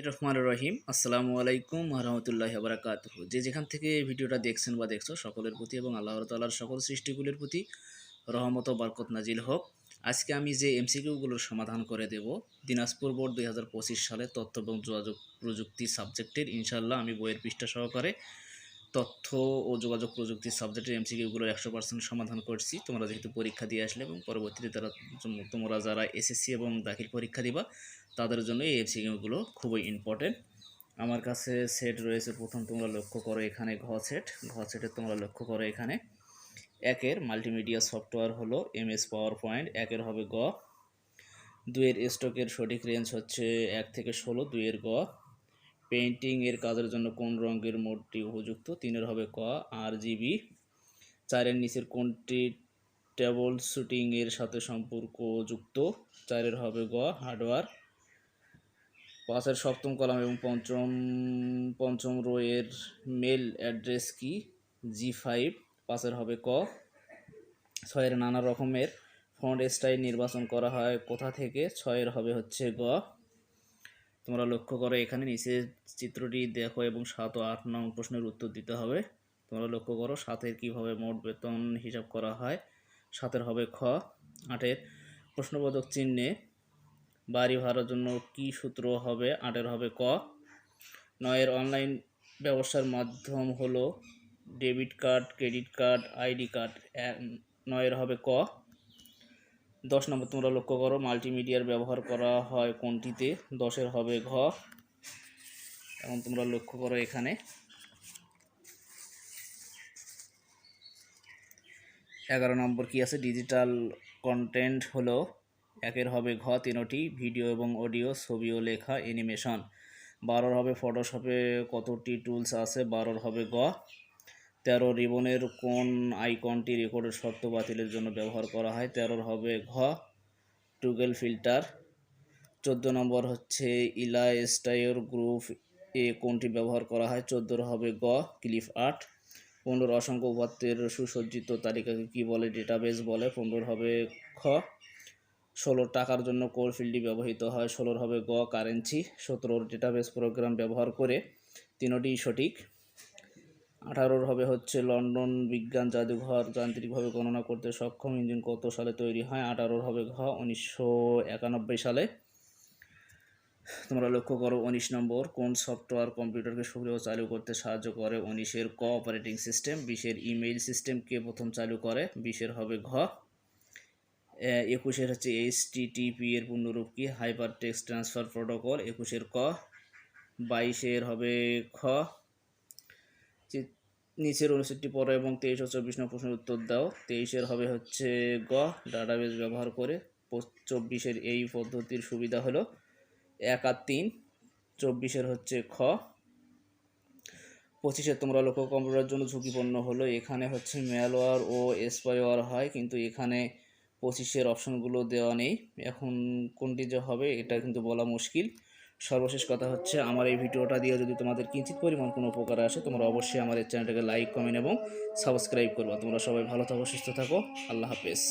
রহমানুর রহিম। আসসালামু আলাইকুম রহমতুল্লাহি ওয়া বারাকাতুহু। যে যেখান থেকে ভিডিওটা দেখছেন বা দেখছো সকলের প্রতি এবং আল্লাহ তাআলার সকল সৃষ্টিগুলির প্রতি রহমত ও বরকত নাজিল হোক। আজকে আমি যে এমসিকিউগুলোর সমাধান করে দেব দিনাজপুর বোর্ড 2025 সালে তথ্য এবং যোগাযোগ প্রযুক্তি সাবজেক্টের, ইনশাআল্লাহ আমি বইয়ের পৃষ্ঠা সহকারে তথ্য ও যোগাযোগ প্রযুক্তি সাবজেক্টের এমসিকিউগুলো 100% সমাধান করছি। তোমরা যেহেতু পরীক্ষা দিয়ে আসলে এবং পরবর্তীতে তোমরা যারা এসএসসি এবং দাখিল পরীক্ষা দিবা তাদের জন্য এই এমসিকিউগুলো খুবই ইম্পর্টেন্ট। আমার কাছে সেট রয়েছে। প্রথম তোমরা লক্ষ্য করো এখানে ঘ সেটে তোমরা লক্ষ্য করো এখানে একের মাল্টিমিডিয়া সফটওয়্যার হলো MS পাওয়ার পয়েন্ট, একের হবে গ। দুইয়ের স্টকের সঠিক রেঞ্জ হচ্ছে 1 থেকে 16, দুইয়ের গ। পেইন্টিং এর কাজের জন্য কোন রঙের মোডটি উপযুক্ত, 3-এর হবে ক RGB। 4-এর নিচের কোনটি টেবল শুটিং এর সাথে সম্পর্কযুক্ত, 4-এর হবে গ হার্ডওয়্যার। 5-এর সপ্তম কলাম এবং পঞ্চম রো এর মেল অ্যাড্রেস কি, G5, 5-এর হবে ক। 6-এর নানা রকমের ফন্ট স্টাইল নির্বাচন করা হয় কোথা থেকে, 6-এর হবে হচ্ছে গ। তোমরা লক্ষ্য করো এখানে নিচে চিত্রটি দেখো এবং 7 ও 8 নং প্রশ্নের উত্তর দিতে হবে। তোমরা লক্ষ্য করো 7-এর কীভাবে মোট বেতন হিসাব করা হয়, 7-এর হবে খ। 8-এর প্রশ্নবোধক চিহ্নে বাড়ি ভাড়ার জন্য কি সূত্র হবে, 8-এর হবে ক। 9-এর অনলাইন ব্যবসার মাধ্যম হলো debit card, credit card, ID card, 9-এর হবে ক। 10 নম্বর তোমরা লক্ষ্য করো মাল্টিমিডিয়ার ব্যবহার করা হয় কোনটিতে, 10-এর হবে ঘ। এখন তোমরা লক্ষ্য করো এখানে 11 নম্বর কি আছে, ডিজিটাল কন্টেন্ট হলো 1-এর হবে ঘ 3টি, ভিডিও এবং অডিও, ছবি ও লেখা, অ্যানিমেশন। 12-এর হবে ফটোশপে কতটি টুলস আছে, 12-এর হবে গ। 13 রিবনের কোন আইকনটি রেকর্ডের শর্ত বাতিলের জন্য ব্যবহার করা হয়, 13-এর হবে ঘ টুগেল ফিল্টার। 14 নম্বর হচ্ছে ইলাস্ট্রেটর গ্রুপ এ কোনটি ব্যবহার করা হয়, 14-এর হবে গ ক্লিপ আর্ট। 15 অসংখ্য উপাত্তের সুসজ্জিত তালিকাকে কি বলে, ডেটাবেস বলে, 15-এর হবে খ। 16 টাকার জন্য কোন ফিল্ডটি ব্যবহৃত হয়, 16-এর হবে গ কারেন্সি। 17 ডেটাবেস প্রোগ্রাম ব্যবহার করে, 3টি সঠিক। 18-এর হবে হচ্ছে লন্ডন বিজ্ঞান জাদুঘর যান্ত্রিকভাবে গণনা করতে সক্ষম ইঞ্জিন কত সালে তৈরি হয়, 18-এর হবে ঘ 1991 সালে। তোমরা লক্ষ্য করো 19 নম্বর কোন সফটওয়্যার কম্পিউটারকে সক্রিয় চালু করতে সাহায্য করে, 19-এর ক অপারেটিং সিস্টেম। 20-এর ইমেইল সিস্টেম কে প্রথম চালু করে, 20-এর হবে ঘ। 21-এর হচ্ছে HTTP এর পূর্ণরূপ কি, হাইপার টেক্সট ট্রান্সফার প্রোটোকল, 21-এর ক। 22-এর হবে খ। নিচের 59টি পড়ো এবং 23 ও 24 নম্বর প্রশ্নের উত্তর দাও। 23-এর হবে হচ্ছে গ ডাটাবেস ব্যবহার করে। 24-এর এই পদ্ধতির সুবিধা হলো 1 আর 3। 24-এর হচ্ছে খ। 25-এর তোমরা লক্ষ্য কম্পিউটারের জন্য ঝুঁকিপূর্ণ হলো, এখানে হচ্ছে ম্যালওয়্যার ও স্পাইওয়্যার হয়, কিন্তু এখানে 25-এর অপশনগুলো দেওয়া নেই। এখন কোনটি যে হবে এটা কিন্তু বলা মুশকিল। সর্বশেষ কথা হচ্ছে আমার এই ভিডিওটা দিয়ে যদি তোমাদের কিঞ্চিত পরিমাণ কোনো উপকার আসে, তোমরা অবশ্যই আমার এই চ্যানেলটাকে লাইক, কমেন্ট এবং সাবস্ক্রাইব করবা। তোমরা সবাই ভালো থাকো, সুস্থ থাকো, আল্লাহ হাফেজ।